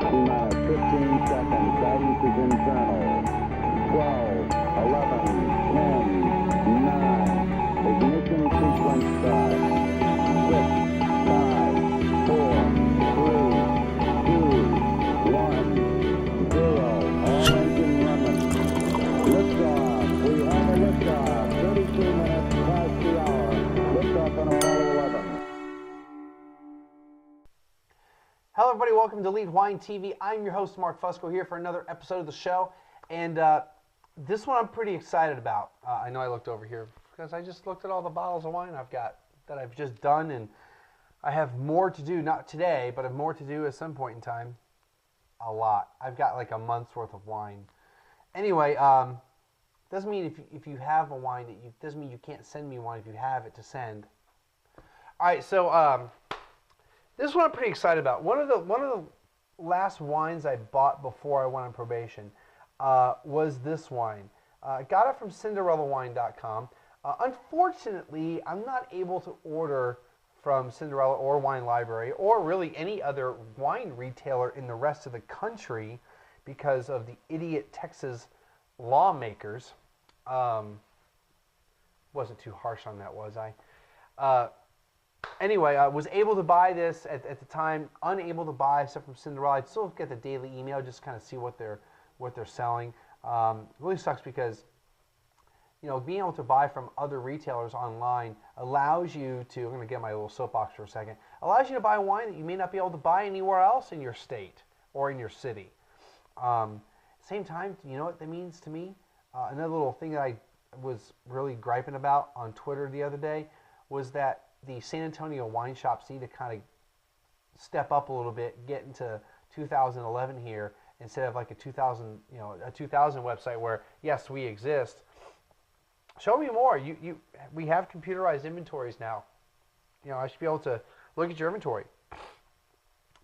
T-minus 15 seconds. Guidance is internal. 12, 11, 10, 9. Ignition sequence start. 6, 5, 4, 3, 2, 1, 0. All engine running. Liftoff. We have a liftoff. 32 minutes past the hour. Liftoff on Apollo 11. Hello, everybody. Welcome to Lead Wine TV. I'm your host, Mark Fusco, here for another episode of the show. And this one I'm pretty excited about. I know I looked over here because I just looked at all the bottles of wine I've got that I've just done. And I have more to do, not today, but I have more to do at some point in time. A lot. I've got like a month's worth of wine. Anyway, doesn't mean if you have a wine, doesn't mean you can't send me one if you have it to send. All right, so... this one I'm pretty excited about. One of the last wines I bought before I went on probation was this wine. I got it from CinderellaWine.com. Unfortunately, I'm not able to order from Cinderella or Wine Library or really any other wine retailer in the rest of the country because of the idiot Texas lawmakers. Wasn't too harsh on that, was I? Anyway, I was able to buy this at the time, unable to buy stuff from Cinderella. I'd still get the daily email, just kind of see what they're selling. It really sucks because, you know, being able to buy from other retailers online allows you to, I'm going to get my little soapbox for a second, allows you to buy wine that you may not be able to buy anywhere else in your state or in your city. Same time, you know what that means to me? Another little thing that I was really griping about on Twitter the other day was that the San Antonio wine shops need to kind of step up a little bit, get into 2011 here instead of like a 2000 website where yes, we exist. Show me more. We have computerized inventories now. You know, I should be able to look at your inventory.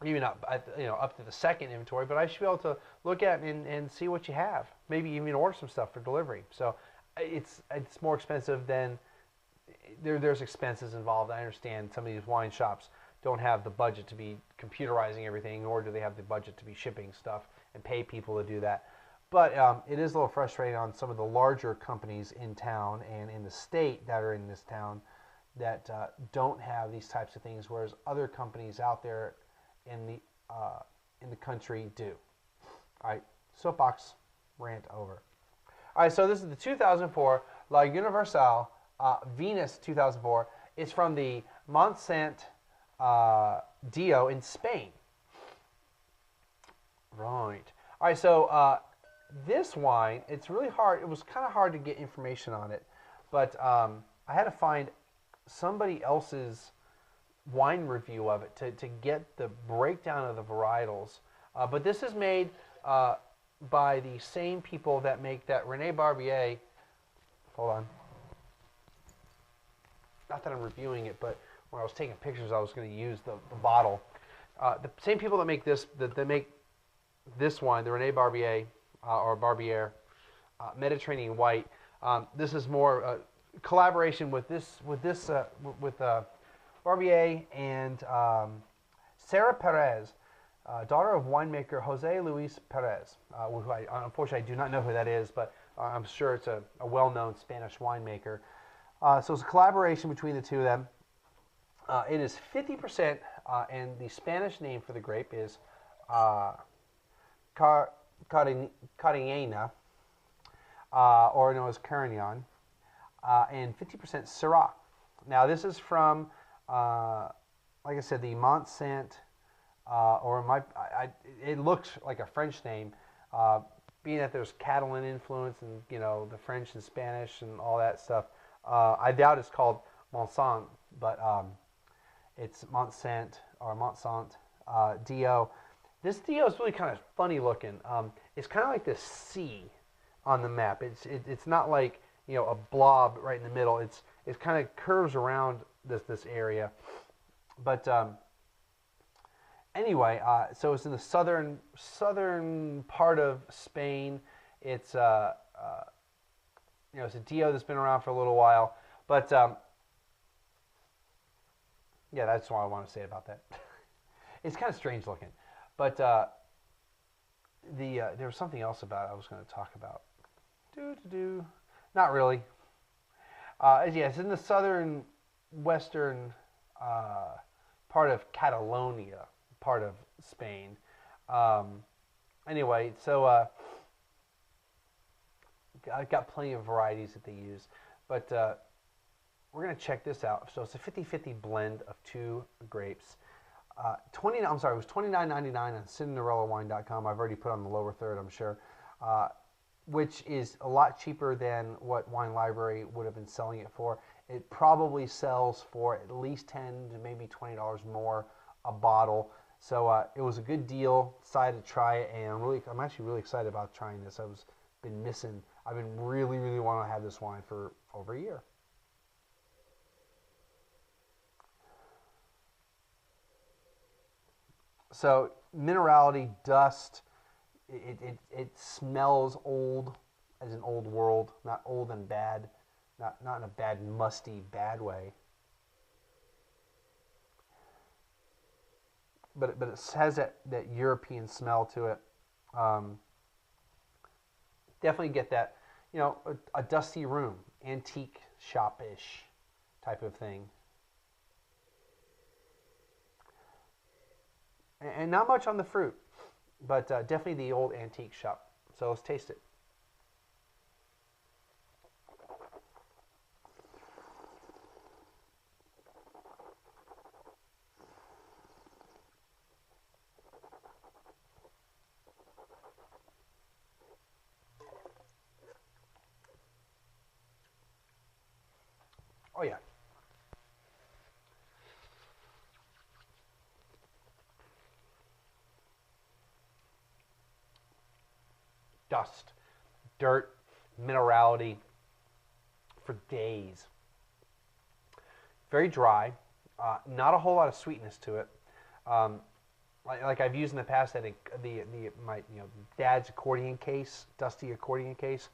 Maybe not, up to the second inventory, but I should be able to look at it and see what you have. Maybe even order some stuff for delivery. So it's more expensive than. There's expenses involved. I understand some of these wine shops don't have the budget to be computerizing everything, nor do they have the budget to be shipping stuff and pay people to do that. But it is a little frustrating on some of the larger companies in town and in the state that are in this town that don't have these types of things, whereas other companies out there in the country do. All right, soapbox rant over. All right, so this is the 2004 La Universal Venus 2004. It's from the Montsant Dio in Spain. Right. All right, so this wine, it's really hard. It was kind of hard to get information on it, but I had to find somebody else's wine review of it to get the breakdown of the varietals. But this is made by the same people that make that René Barbier. Hold on. Not that I'm reviewing it, but when I was taking pictures, I was going to use the bottle. The same people that make this, that make this wine, the René Barbier or Barbier Mediterranean White. This is more collaboration with Barbier and Sarah Perez, daughter of winemaker Jose Luis Perez, who unfortunately I do not know who that is, but I'm sure it's a well-known Spanish winemaker. So it's a collaboration between the two of them. It is 50%, and the Spanish name for the grape is Cariñena, or known as Carignan, and 50% Syrah. Now this is from, like I said, the Montsant, it looks like a French name, being that there's Catalan influence and the French and Spanish and all that stuff. I doubt it's called Montsant, but it's Montsant or Montsant Dio. This Dio is really kind of funny looking. It's kind of like this C on the map. It's not like a blob right in the middle. It kind of curves around this area. But anyway, so it's in the southern part of Spain. It's it's a Dio that's been around for a little while, but yeah, that's all I want to say about that. It's kind of strange looking, but there was something else about it I was going to talk about. Not really. Yeah, it's in the southern western part of Catalonia, part of Spain. Anyway, so I've got plenty of varieties that they use, but we're going to check this out. So it's a 50-50 blend of two grapes. It was $29.99 on CinderellaWine.com. I've already put on the lower third, I'm sure, which is a lot cheaper than what Wine Library would have been selling it for. It probably sells for at least $10 to maybe $20 more a bottle. So it was a good deal. Decided to try it, and I'm actually really excited about trying this. I've been really wanting to have this wine for over a year. So minerality, dust, it smells old, as an old world, not old and bad, not in a bad, musty, bad way. But it has that European smell to it. Definitely get that, a dusty room, antique shop-ish type of thing. And not much on the fruit, but definitely the old antique shop. So let's taste it. Oh yeah. Dust, dirt, minerality for days. Very dry, not a whole lot of sweetness to it. Like I've used in the past, that my dad's accordion case, dusty accordion case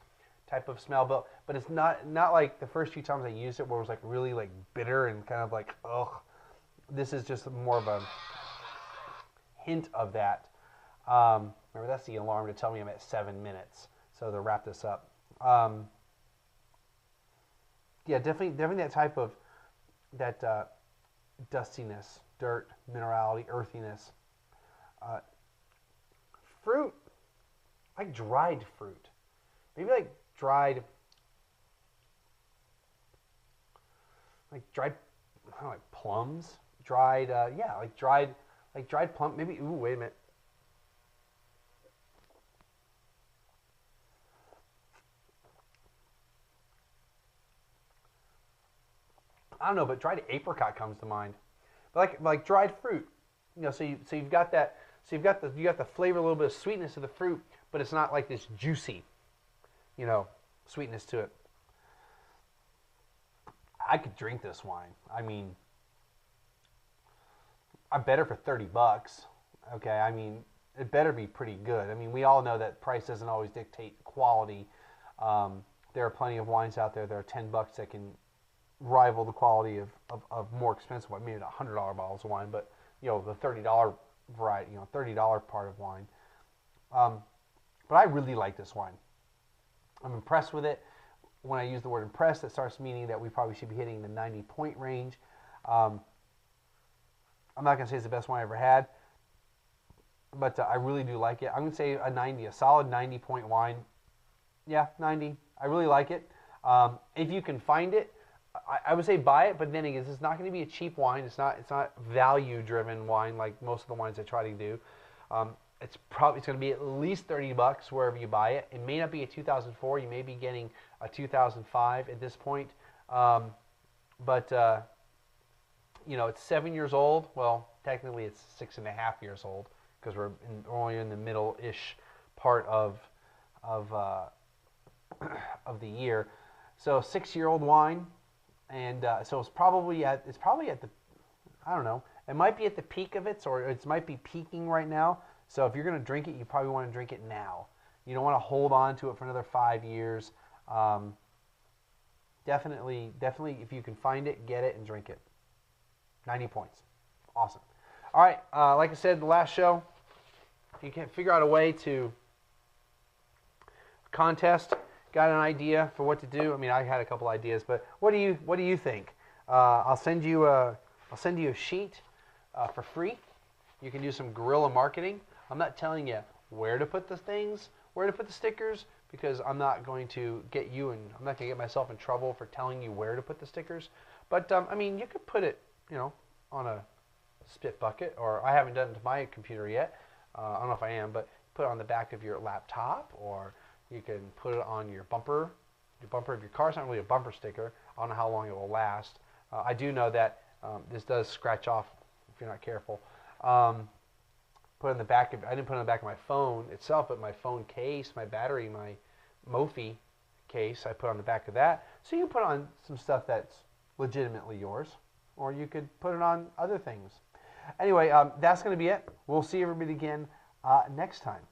type of smell, but it's not like the first few times I used it where it was like really like bitter and kind of like ugh. This is just more of a hint of that. Remember, that's the alarm to tell me I'm at 7 minutes. So to wrap this up, yeah, definitely that type of dustiness, dirt, minerality, earthiness. Fruit, like dried fruit, maybe like dried, I don't know, like plums, dried, yeah, like dried plum. Maybe. Ooh, wait a minute. I don't know, but dried apricot comes to mind. But like dried fruit, so you've got that. So you got the flavor, a little bit of sweetness of the fruit, but it's not like this juicy, sweetness to it. I could drink this wine. I mean, I bet it for $30. Okay, I mean, it better be pretty good. I mean, we all know that price doesn't always dictate quality. There are plenty of wines out there that are $10 that can rival the quality of more expensive wine. Maybe not $100 bottles of wine, but the $30 variety, $30 part of wine. But I really like this wine. I'm impressed with it. When I use the word impressed, it starts meaning that we probably should be hitting the 90-point range. I'm not going to say it's the best wine I ever had, but I really do like it. I'm going to say a 90, a solid 90-point wine. Yeah, 90. I really like it. If you can find it, I would say buy it, but then again, it's not going to be a cheap wine. It's not value-driven wine like most of the wines I try to do. It's going to be at least $30 wherever you buy it. It may not be a 2004. You may be getting a 2005 at this point. But it's 7 years old. Well, technically it's 6.5 years old because we're only in the middle-ish part of the year. So 6-year-old wine, and so it's probably at the, I don't know, it might be at the peak of it, or it might be peaking right now. So if you're going to drink it, you probably want to drink it now. You don't want to hold on to it for another 5 years. Definitely, if you can find it, get it and drink it. 90 points. Awesome. All right, like I said, the last show, you can figure out a way to contest, got an idea for what to do? I mean, I had a couple ideas, but what do you think? I'll send you a sheet for free. You can do some guerrilla marketing. I'm not telling you where to put the things, where to put the stickers, because I'm not going to get you and I'm not going to get myself in trouble for telling you where to put the stickers. But I mean, you could put it, on a spit bucket, or I haven't done it to my computer yet. I don't know if I am, but put it on the back of your laptop, or you can put it on your bumper of your car. It's not really a bumper sticker. I don't know how long it will last. I do know that this does scratch off if you're not careful. Put it in the back of, I didn't put it on the back of my phone itself, but my phone case, my battery, my Mophie case, I put on the back of that. So you can put on some stuff that's legitimately yours, or you could put it on other things. Anyway, that's going to be it. We'll see everybody again next time.